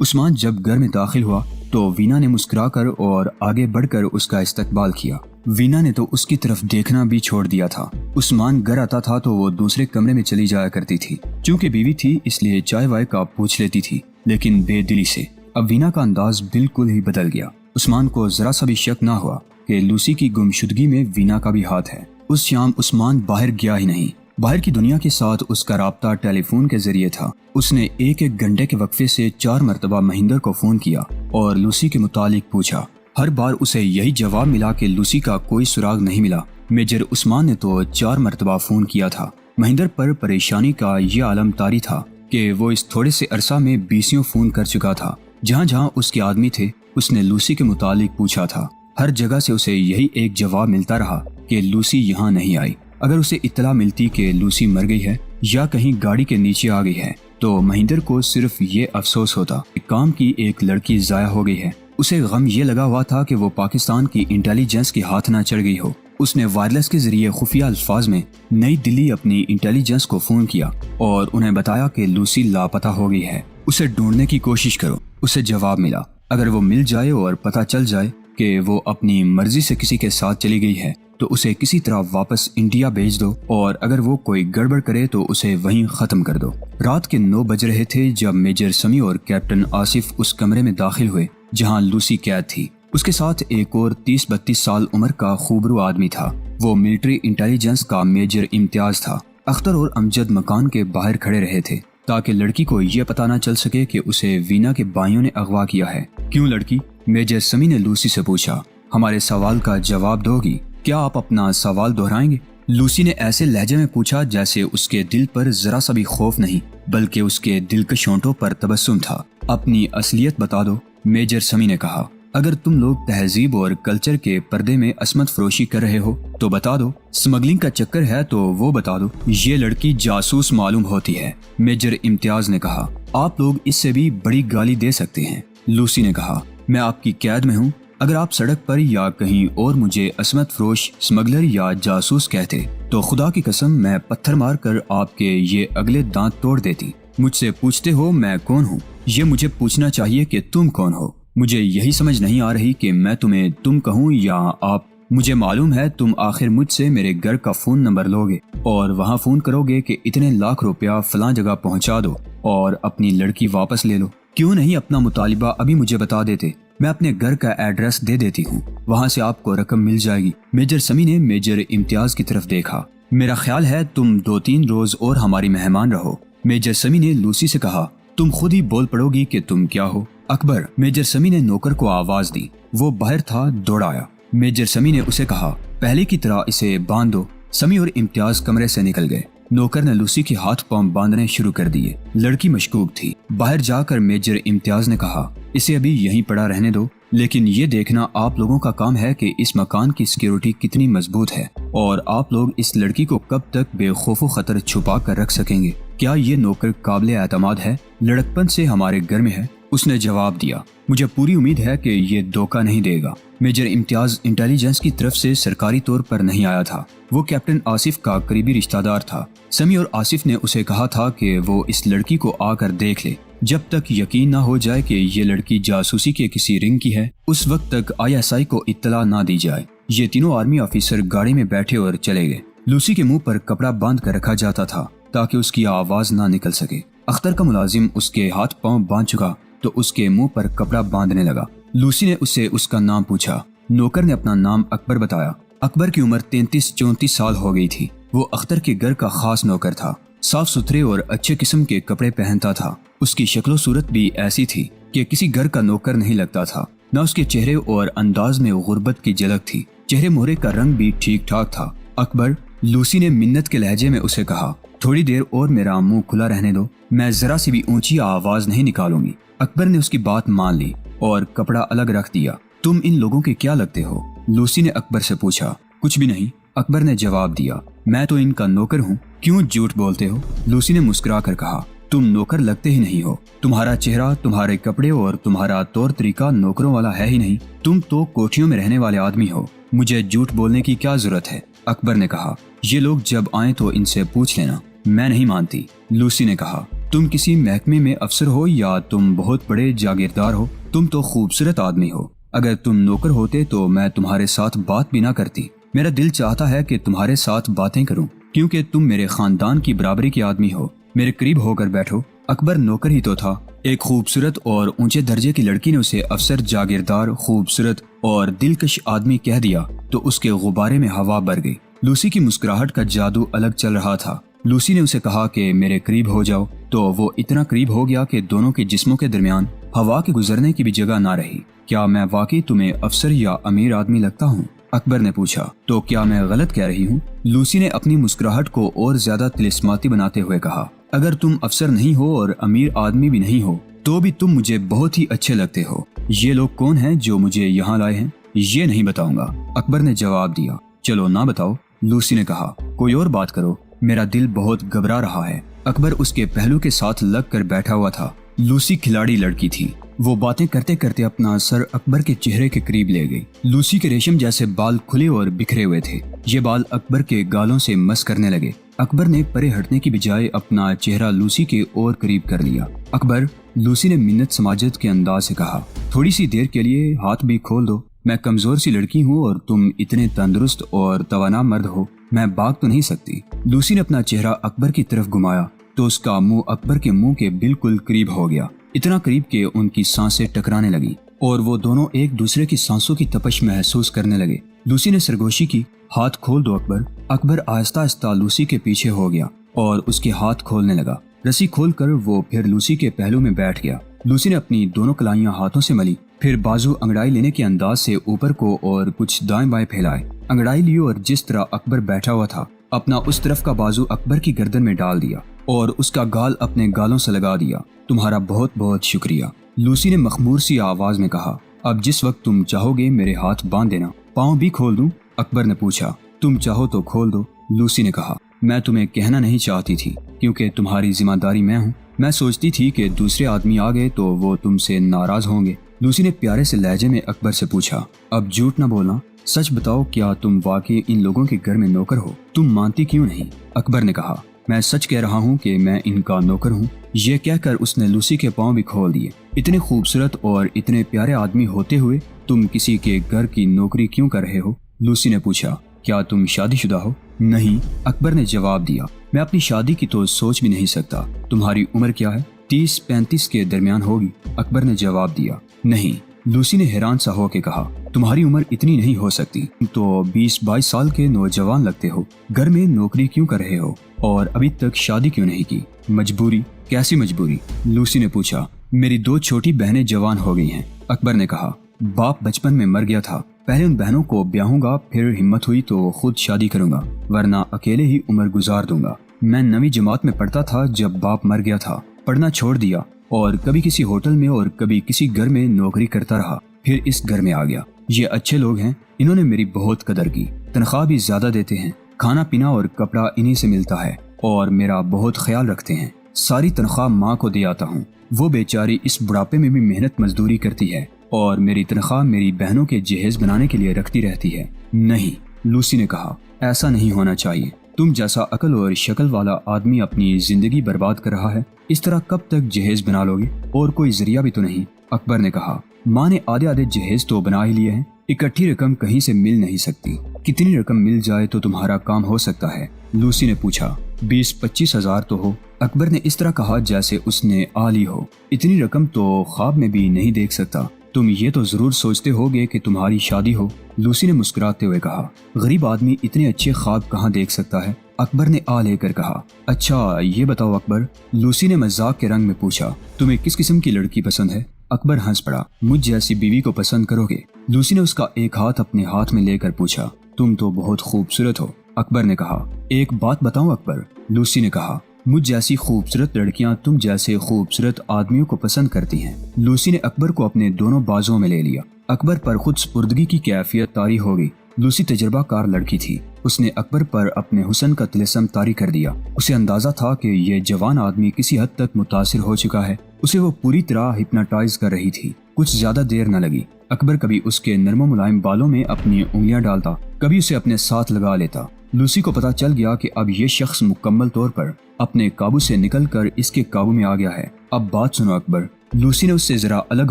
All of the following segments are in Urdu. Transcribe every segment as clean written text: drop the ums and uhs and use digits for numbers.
عثمان جب گھر میں داخل ہوا تو وینا نے مسکرا کر اور آگے بڑھ کر اس کا استقبال کیا۔ وینا نے تو اس کی طرف دیکھنا بھی چھوڑ دیا تھا۔ عثمان گھر آتا تھا تو وہ دوسرے کمرے میں چلی جایا کرتی تھی۔ چونکہ بیوی تھی اس لیے چائے وائے کا پوچھ لیتی تھی، لیکن بے دلی سے۔ اب وینا کا انداز بالکل ہی بدل گیا۔ عثمان کو ذرا سا بھی شک نہ ہوا کہ لوسی کی گمشدگی میں وینا کا بھی ہاتھ ہے۔ اس شام عثمان باہر گیا ہی نہیں۔ باہر کی دنیا کے ساتھ اس کا رابطہ ٹیلی فون کے ذریعے تھا۔ اس نے ایک گھنٹے کے وقفے سے 4 مرتبہ مہندر کو فون کیا اور لوسی کے متعلق پوچھا۔ ہر بار اسے یہی جواب ملا کہ لوسی کا کوئی سراغ نہیں ملا۔ میجر عثمان نے تو 4 مرتبہ فون کیا تھا۔ مہندر پر پریشانی کا یہ عالم طاری تھا کہ وہ اس تھوڑے سے عرصہ میں 20 فون کر چکا تھا۔ جہاں جہاں اس کے آدمی تھے اس نے لوسی کے متعلق پوچھا تھا۔ ہر جگہ سے اسے یہی ایک جواب ملتا رہا کہ لوسی یہاں نہیں آئی۔ اگر اسے اطلاع ملتی کہ لوسی مر گئی ہے یا کہیں گاڑی کے نیچے آ گئی ہے تو مہندر کو صرف یہ افسوس ہوتا کہ کام کی ایک لڑکی ضائع ہو گئی ہے۔ اسے غم یہ لگا ہوا تھا کہ وہ پاکستان کی انٹیلیجنس کے ہاتھ نہ چڑھ گئی ہو۔ اس نے وائرلیس کے ذریعے خفیہ الفاظ میں نئی دلی اپنی انٹیلیجنس کو فون کیا اور انہیں بتایا کہ لوسی لاپتہ ہو گئی ہے، اسے ڈھونڈنے کی کوشش کرو۔ اسے جواب ملا، اگر وہ مل جائے اور پتہ چل جائے کہ وہ اپنی مرضی سے کسی کے ساتھ چلی گئی ہے تو اسے کسی طرح واپس انڈیا بھیج دو، اور اگر وہ کوئی گڑبڑ کرے تو اسے وہیں ختم کر دو۔ رات کے 9 بج رہے تھے جب میجر سمی اور کیپٹن آصف اس کمرے میں داخل ہوئے جہاں لوسی قید تھی۔ اس کے ساتھ ایک اور 30-32 سال عمر کا خوبرو آدمی تھا۔ وہ ملٹری انٹیلیجنس کا میجر امتیاز تھا۔ اختر اور امجد مکان کے باہر کھڑے رہے تھے تاکہ لڑکی کو یہ پتہ نہ چل سکے کہ اسے وینا کے بھائیوں نے اغوا کیا ہے۔ کیوں لڑکی؟ میجر سمی نے لوسی سے پوچھا۔ ہمارے سوال کا جواب دو گی؟ کیا آپ اپنا سوال دہرائیں گے؟ لوسی نے ایسے لہجے میں پوچھا جیسے اس کے دل پر ذرا سا بھی خوف نہیں بلکہ اس کے دل کے شونٹوں پر تبسم تھا۔ اپنی اصلیت بتا دو، میجر سمی نے کہا۔ اگر تم لوگ تہذیب اور کلچر کے پردے میں عصمت فروشی کر رہے ہو تو بتا دو، سمگلنگ کا چکر ہے تو وہ بتا دو۔ یہ لڑکی جاسوس معلوم ہوتی ہے، میجر امتیاز نے کہا۔ آپ لوگ اس سے بھی بڑی گالی دے سکتے ہیں، لوسی نے کہا۔ میں آپ کی قید میں ہوں۔ اگر آپ سڑک پر یا کہیں اور مجھے عصمت فروش، سمگلر یا جاسوس کہتے تو خدا کی قسم میں پتھر مار کر آپ کے یہ اگلے دانت توڑ دیتی۔ مجھ سے پوچھتے ہو میں کون ہوں؟ یہ مجھے پوچھنا چاہیے کہ تم کون ہو۔ مجھے یہی سمجھ نہیں آ رہی کہ میں تمہیں تم کہوں یا آپ۔ مجھے معلوم ہے تم آخر مجھ سے میرے گھر کا فون نمبر لو گے اور وہاں فون کرو گے کہ اتنے لاکھ روپیہ فلاں جگہ پہنچا دو اور اپنی لڑکی واپس لے لو۔ کیوں نہیں اپنا مطالبہ ابھی مجھے بتا دیتے؟ میں اپنے گھر کا ایڈریس دے دیتی ہوں، وہاں سے آپ کو رقم مل جائے گی۔ میجر سمی نے میجر امتیاز کی طرف دیکھا۔ میرا خیال ہے تم 2-3 روز اور ہماری مہمان رہو۔ میجر سمی نے لوسی سے کہا۔ تم خود ہی بول پڑو گی کہ تم کیا ہو۔ اکبر، میجر سمی نے نوکر کو آواز دی۔ وہ باہر تھا، دوڑ آیا۔ میجر سمی نے اسے کہا، پہلے کی طرح اسے باندھ دو۔ سمی اور امتیاز کمرے سے نکل گئے۔ نوکر نے لوسی کے ہاتھ پاؤں باندھنے شروع کر دیے۔ لڑکی مشکوک تھی۔ باہر جا کر میجر امتیاز نے کہا، اسے ابھی یہیں پڑا رہنے دو، لیکن یہ دیکھنا آپ لوگوں کا کام ہے کہ اس مکان کی سیکیورٹی کتنی مضبوط ہے اور آپ لوگ اس لڑکی کو کب تک بے خوف و خطر چھپا کر رکھ سکیں گے۔ کیا یہ نوکر قابل اعتماد ہے؟ لڑکپن سے ہمارے گھر میں ہے، اس نے جواب دیا۔ مجھے پوری امید ہے کہ یہ دھوکہ نہیں دے گا۔ میجر امتیاز انٹیلیجنس کی طرف سے سرکاری طور پر نہیں آیا تھا، وہ کیپٹن آصف کا قریبی رشتہ دار تھا۔ سمی اور آصف نے اسے کہا تھا کہ وہ اس لڑکی کو آ کر دیکھ لے۔ جب تک یقین نہ ہو جائے کہ یہ لڑکی جاسوسی کے کسی رنگ کی ہے اس وقت تک ISI کو اطلاع نہ دی جائے۔ یہ تینوں آرمی آفیسر گاڑی میں بیٹھے اور چلے گئے۔ لوسی کے منہ پر کپڑا باندھ کر رکھا جاتا تھا تاکہ اس کی آواز نہ نکل سکے۔ اختر کا ملازم اس کے ہاتھ پاؤں باندھ چکا تو اس کے منہ پر کپڑا باندھنے لگا۔ لوسی نے اس سے اس کا نام پوچھا۔ نوکر نے اپنا نام اکبر بتایا۔ اکبر کی عمر 33-34 سال ہو گئی تھی۔ وہ اختر کے گھر کا خاص نوکر تھا، صاف ستھرے اور اچھے قسم کے کپڑے پہنتا تھا۔ اس کی شکل و صورت بھی ایسی تھی کہ کسی گھر کا نوکر نہیں لگتا تھا، نہ اس کے چہرے اور انداز میں غربت کی جھلک تھی۔ چہرے مہرے کا رنگ بھی ٹھیک ٹھاک تھا۔ اکبر، لوسی نے منت کے لہجے میں اسے کہا، تھوڑی دیر اور میرا منہ کھلا رہنے دو، میں ذرا سی بھی اونچی آواز نہیں نکالوں گی۔ اکبر نے اس کی بات مان لی اور کپڑا الگ رکھ دیا۔ تم ان لوگوں کے کیا لگتے ہو؟ لوسی نے اکبر سے پوچھا۔ کچھ بھی نہیں، اکبر نے جواب دیا، میں تو ان کا نوکر ہوں۔ کیوں جھوٹ بولتے ہو؟ لوسی نے مسکرا کر کہا، تم نوکر لگتے ہی نہیں ہو۔ تمہارا چہرہ، تمہارے کپڑے اور تمہارا طور طریقہ نوکروں والا ہے ہی نہیں۔ تم تو کوٹھیوں میں رہنے والے آدمی ہو۔ مجھے جھوٹ بولنے کی کیا ضرورت ہے؟ اکبر نے کہا، یہ لوگ جب آئیں تو ان سے پوچھ لینا۔ میں نہیں مانتی، لوسی نے کہا۔ تم کسی محکمے میں افسر ہو یا تم بہت بڑے جاگیردار ہو، تم تو خوبصورت آدمی ہو۔ اگر تم نوکر ہوتے تو میں تمہارے ساتھ بات بھی نہ کرتی۔ میرا دل چاہتا ہے کہ تمہارے ساتھ باتیں کروں، کیونکہ تم میرے خاندان کی برابری کے آدمی ہو۔ میرے قریب ہو کر بیٹھو۔ اکبر نوکر ہی تو تھا۔ ایک خوبصورت اور اونچے درجے کی لڑکی نے اسے افسر، جاگیردار، خوبصورت اور دلکش آدمی کہہ دیا تو اس کے غبارے میں ہوا بھر گئی۔ لوسی کی مسکراہٹ کا جادو الگ چل رہا تھا۔ لوسی نے اسے کہا کہ میرے قریب ہو جاؤ، تو وہ اتنا قریب ہو گیا کہ دونوں کے جسموں کے درمیان ہوا کے گزرنے کی بھی جگہ نہ رہی۔ کیا میں واقعی تمہیں افسر یا امیر آدمی لگتا ہوں؟ اکبر نے پوچھا۔ تو کیا میں غلط کہہ رہی ہوں؟ لوسی نے اپنی مسکراہٹ کو اور زیادہ طلسماتی بناتے ہوئے کہا۔ اگر تم افسر نہیں ہو اور امیر آدمی بھی نہیں ہو تو بھی تم مجھے بہت ہی اچھے لگتے ہو۔ یہ لوگ کون ہیں جو مجھے یہاں لائے ہیں؟ یہ نہیں بتاؤں گا، اکبر نے جواب دیا۔ چلو نہ بتاؤ، لوسی نے کہا، کوئی اور بات کرو، میرا دل بہت گھبرا رہا ہے۔ اکبر اس کے پہلو کے ساتھ لگ کر بیٹھا ہوا تھا۔ لوسی کھلاڑی لڑکی تھی۔ وہ باتیں کرتے کرتے اپنا سر اکبر کے چہرے کے قریب لے گئی۔ لوسی کے ریشم جیسے بال کھلے اور بکھرے ہوئے تھے۔ یہ بال اکبر کے گالوں سے مس کرنے لگے۔ اکبر نے پرے ہٹنے کی بجائے اپنا چہرہ لوسی کے اور قریب کر لیا۔ اکبر، لوسی نے منت سماجت کے انداز سے کہا، تھوڑی سی دیر کے لیے ہاتھ بھی کھول دو۔ میں کمزور سی لڑکی ہوں اور تم اتنے تندرست اور توانا مرد ہو، میں بھاگ تو نہیں سکتی۔ لوسی نے اپنا چہرہ اکبر کی طرف گھمایا تو اس کا منہ اکبر کے منہ کے بالکل قریب ہو گیا، اتنا قریب کہ ان کی سانسیں ٹکرانے لگی اور وہ دونوں ایک دوسرے کی سانسوں کی تپش محسوس کرنے لگے۔ لوسی نے سرگوشی کی، ہاتھ کھول دو اکبر۔ اکبر آہستہ آہستہ لوسی کے پیچھے ہو گیا اور اس کے ہاتھ کھولنے لگا۔ رسی کھول کر وہ پھر لوسی کے پہلو میں بیٹھ گیا۔ لوسی نے اپنی دونوں کلائیاں ہاتھوں سے ملی، پھر بازو انگڑائی لینے کے انداز سے اوپر کو اور کچھ دائیں بائیں پھیلائے۔ انگڑائی لیو اور جس طرح اکبر بیٹھا ہوا تھا اپنا اس طرف کا بازو اکبر کی گردن میں ڈال دیا اور اس کا گال اپنے گالوں سے لگا دیا۔ تمہارا بہت بہت شکریہ، لوسی نے مخمور سی آواز میں کہا۔ اب جس وقت تم چاہو گے میرے ہاتھ باندھ دینا۔ پاؤں بھی کھول دوں؟ اکبر نے پوچھا۔ تم چاہو تو کھول دو، لوسی نے کہا۔ میں تمہیں کہنا نہیں چاہتی تھی کیونکہ تمہاری ذمہ داری میں ہوں۔ میں سوچتی تھی کہ دوسرے آدمی آ گئے تو وہ تم سے ناراض ہوں گے۔ لوسی نے پیارے سے لہجے میں اکبر سے پوچھا۔ اب جھوٹ نہ بولنا، سچ بتاؤ، کیا تم واقعی ان لوگوں کے گھر میں نوکر ہو؟ تم مانتی کیوں نہیں؟ اکبر نے کہا۔ میں سچ کہہ رہا ہوں کہ میں ان کا نوکر ہوں۔ یہ کہہ کر اس نے لوسی کے پاؤں بھی کھول دیے۔ اتنے خوبصورت اور اتنے پیارے آدمی ہوتے ہوئے تم کسی کے گھر کی نوکری کیوں کر رہے ہو؟ لوسی نے پوچھا۔ کیا تم شادی شدہ ہو؟ نہیں، اکبر نے جواب دیا۔ میں اپنی شادی کی تو سوچ بھی نہیں سکتا۔ تمہاری عمر کیا ہے؟ 30-35 کے درمیان ہوگی، اکبر نے جواب دیا۔ نہیں، لوسی نے حیران سا ہو کے کہا، تمہاری عمر اتنی نہیں ہو سکتی، تم تو 20-22 سال کے نوجوان لگتے ہو۔ گھر میں نوکری کیوں کر رہے ہو اور ابھی تک شادی کیوں نہیں کی؟ مجبوری؟ کیسی مجبوری؟ لوسی نے پوچھا۔ میری 2 چھوٹی بہنیں جوان ہو گئی ہیں، اکبر نے کہا۔ باپ بچپن میں مر گیا تھا، پہلے ان بہنوں کو بیاہوں گا، پھر ہمت ہوئی تو خود شادی کروں گا، ورنہ اکیلے ہی عمر گزار دوں گا۔ میں 9ویں جماعت میں پڑھتا تھا جب باپ مر گیا تھا، پڑھنا چھوڑ دیا اور کبھی کسی ہوٹل میں اور کبھی کسی گھر میں نوکری کرتا رہا، پھر اس گھر میں آ گیا۔ یہ اچھے لوگ ہیں، انہوں نے میری بہت قدر کی، تنخواہ بھی زیادہ دیتے ہیں، کھانا پینا اور کپڑا انہی سے ملتا ہے اور میرا بہت خیال رکھتے ہیں۔ ساری تنخواہ ماں کو دے آتا ہوں، وہ بیچاری اس بڑھاپے میں بھی محنت مزدوری کرتی ہے اور میری تنخواہ میری بہنوں کے جہیز بنانے کے لیے رکھتی رہتی ہے۔ نہیں، لوسی نے کہا، ایسا نہیں ہونا چاہیے۔ تم جیسا عقل اور شکل والا آدمی اپنی زندگی برباد کر رہا ہے، اس طرح کب تک جہیز بنا لو گے؟ اور کوئی ذریعہ بھی تو نہیں، اکبر نے کہا۔ ماں نے آدھے جہیز تو بنا ہی لیے ہیں، اکٹھی رقم کہیں سے مل نہیں سکتی۔ کتنی رقم مل جائے تو تمہارا کام ہو سکتا ہے؟ لوسی نے پوچھا۔ 20-25 ہزار تو ہو، اکبر نے اس طرح کہا جیسے اس نے آ لی ہو۔ اتنی رقم تو خواب میں بھی نہیں دیکھ سکتا۔ تم یہ تو ضرور سوچتے ہوگے کہ تمہاری شادی ہو، لوسی نے مسکراتے ہوئے کہا۔ غریب آدمی اتنے اچھے خواب کہاں دیکھ سکتا ہے، اکبر نے آ لے کر کہا۔ اچھا یہ بتاؤ اکبر، لوسی نے مذاق کے رنگ میں پوچھا، تمہیں کس قسم کی لڑکی پسند ہے؟ اکبر ہنس پڑا۔ مجھ جیسی بیوی کو پسند کرو گے؟ لوسی نے اس کا ایک ہاتھ اپنے ہاتھ میں لے کر پوچھا۔ تم تو بہت خوبصورت ہو، اکبر نے کہا۔ ایک بات بتاؤں اکبر، لوسی نے کہا، مجھ جیسی خوبصورت لڑکیاں تم جیسے خوبصورت آدمیوں کو پسند کرتی ہیں۔ لوسی نے اکبر کو اپنے دونوں بازوؤں میں لے لیا۔ اکبر پر خود سپردگی کی کیفیت طاری ہو گئی۔ لوسی تجربہ کار لڑکی تھی، اس نے اکبر پر اپنے حسن کا طلسم طاری کر دیا۔ اسے اندازہ تھا کہ یہ جوان آدمی کسی حد تک متاثر ہو چکا ہے، اسے وہ پوری طرح ہپناٹائز کر رہی تھی۔ کچھ زیادہ دیر نہ لگی، اکبر کبھی اس کے نرم و ملائم بالوں میں اپنی انگلیاں ڈالتا، کبھی اسے اپنے ساتھ لگا لیتا لوسی کو پتا چل گیا کہ اب یہ شخص مکمل طور پر اپنے قابو سے نکل کر اس کے قابو میں آ گیا ہے۔ اب بات سنو اکبر، لوسی نے اس سے ذرا الگ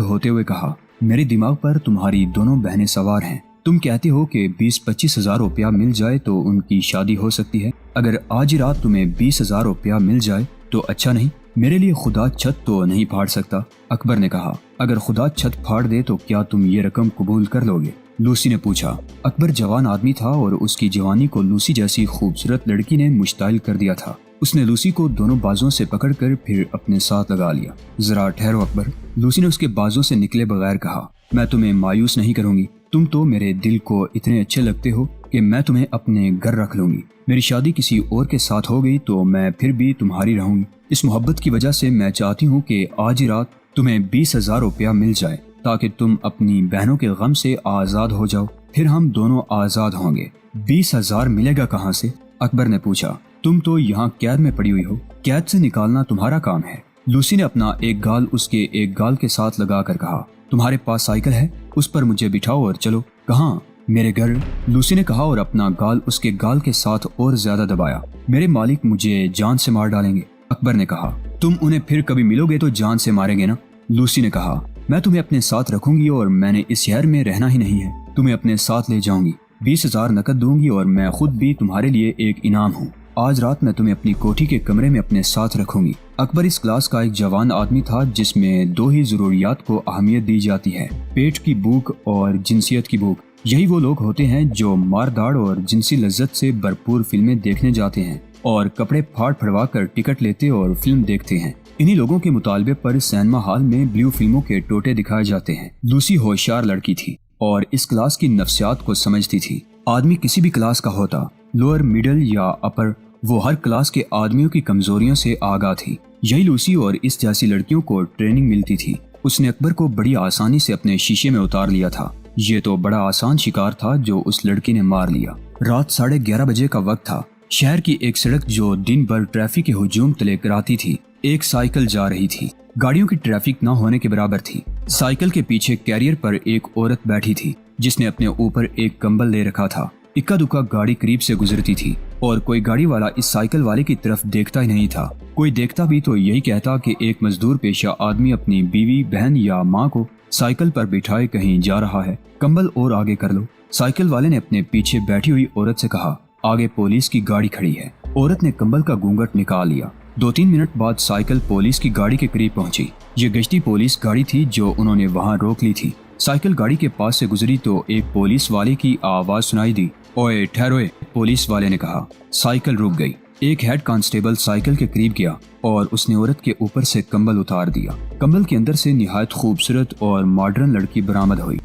ہوتے ہوئے کہا، میرے دماغ پر تمہاری دونوں بہنیں سوار ہیں۔ تم کہتے ہو کہ 20-25 ہزار روپیہ مل جائے تو ان کی شادی ہو سکتی ہے۔ اگر آج ہی رات تمہیں 20 ہزار روپیہ مل جائے تو اچھا نہیں؟ میرے لیے خدا چھت تو نہیں پھاڑ سکتا، اکبر نے کہا۔ اگر خدا چھت پھاڑ دے تو کیا تم یہ رقم قبول کر لو گے؟ لوسی نے پوچھا۔ اکبر جوان آدمی تھا اور اس کی جوانی کو لوسی جیسی خوبصورت لڑکی نے مشتعل کر دیا تھا۔ اس نے لوسی کو دونوں بازوں سے پکڑ کر پھر اپنے ساتھ لگا لیا۔ ذرا ٹھہرو اکبر، لوسی نے اس کے بازوں سے نکلے بغیر کہا، میں تمہیں مایوس نہیں کروں گی۔ تم تو میرے دل کو اتنے اچھے لگتے ہو کہ میں تمہیں اپنے گھر رکھ لوں گی۔ میری شادی کسی اور کے ساتھ ہو گئی تو میں پھر بھی تمہاری رہوں گی۔ اس محبت کی وجہ سے میں چاہتی ہوں کہ آج ہی رات تمہیں 20 ہزار روپیہ مل جائے تاکہ تم اپنی بہنوں کے غم سے آزاد ہو جاؤ، پھر ہم دونوں آزاد ہوں گے۔ 20 ہزار ملے گا کہاں سے؟ اکبر نے پوچھا۔ تم تو یہاں قید میں پڑی ہوئی ہو، قید سے نکالنا تمہارا کام ہے۔ لوسی نے اپنا ایک گال اس کے ایک گال کے ساتھ لگا کر کہا، تمہارے پاس سائیکل ہے؟ اس پر مجھے بٹھاؤ اور چلو۔ کہاں؟ میرے گھر، لوسی نے کہا اور اپنا گال اس کے گال کے ساتھ اور زیادہ دبایا۔ میرے مالک مجھے جان سے مار ڈالیں گے، اکبر نے کہا۔ تم انہیں پھر کبھی ملو گے تو جان سے ماریں گے نا؟ لوسی نے کہا، میں تمہیں اپنے ساتھ رکھوں گی اور میں نے اس شہر میں رہنا ہی نہیں ہے، تمہیں اپنے ساتھ لے جاؤں گی، 20 ہزار نقد دوں گی اور میں خود بھی تمہارے لیے ایک انعام ہوں۔ آج رات میں تمہیں اپنی کوٹھی کے کمرے میں اپنے ساتھ رکھوں گی۔ اکبر اس کلاس کا ایک جوان آدمی تھا جس میں دو ہی ضروریات کو اہمیت دی جاتی ہے، پیٹ کی بھوک اور جنسیت کی بھوک۔ یہی وہ لوگ ہوتے ہیں جو مار داڑ اور جنسی لذت سے بھرپور فلمیں دیکھنے جاتے ہیں اور کپڑے پھاڑ پھڑوا کر ٹکٹ لیتے اور فلم دیکھتے ہیں۔ انہی لوگوں کے مطالبے پر سینما ہال میں بلیو فلموں کے ٹوٹے دکھائے جاتے ہیں۔ لوسی ہوشیار لڑکی تھی اور اس کلاس کی نفسیات کو سمجھتی تھی۔ آدمی کسی بھی کلاس کا ہوتا، لوور، میڈل یا اپر، وہ ہر کلاس کے آدمیوں کی کمزوریوں سے آگاہ تھی۔ یہی لوسی اور اس جیسی لڑکیوں کو ٹریننگ ملتی تھی۔ اس نے اکبر کو بڑی آسانی سے اپنے شیشے میں اتار لیا تھا۔ یہ تو بڑا آسان شکار تھا جو اس لڑکی نے مار لیا۔ رات 11:30 بجے کا وقت تھا۔ شہر کی ایک سڑک جو دن بھر ٹریفک کے ہجوم تلے کراتی تھی، ایک سائیکل جا رہی تھی۔ گاڑیوں کی ٹریفک نہ ہونے کے برابر تھی۔ سائیکل کے پیچھے کیریئر پر ایک عورت بیٹھی تھی جس نے اپنے اوپر ایک کمبل لے رکھا تھا۔ اکا دکا گاڑی قریب سے گزرتی تھی اور کوئی گاڑی والا اس سائیکل والے کی طرف دیکھتا ہی نہیں تھا۔ کوئی دیکھتا بھی تو یہی کہتا کہ ایک مزدور پیشہ آدمی اپنی بیوی، بہن یا ماں کو سائیکل پر بٹھائے کہیں جا رہا ہے، کمبل اور آگے کر لو۔ سائیکل والے نے اپنے پیچھے بیٹھی ہوئی عورت سے کہا، آگے پولیس کی گاڑی کھڑی ہے۔ عورت نے کمبل کا گھونگھٹ نکال لیا۔ 2-3 منٹ بعد سائیکل پولیس کی گاڑی کے قریب پہنچی۔ یہ گشتی پولیس گاڑی تھی جو انہوں نے وہاں روک لی تھی۔ سائیکل گاڑی کے پاس سے گزری تو ایک پولیس والے کی آواز سنائی دی، اوئے ٹھہروئے، پولیس والے نے کہا۔ سائیکل رک گئی۔ ایک ہیڈ کانسٹیبل سائیکل کے قریب گیا اور اس نے عورت کے اوپر سے کمبل اتار دیا۔ کمبل کے اندر سے نہایت خوبصورت اور ماڈرن لڑکی برآمد ہوئی۔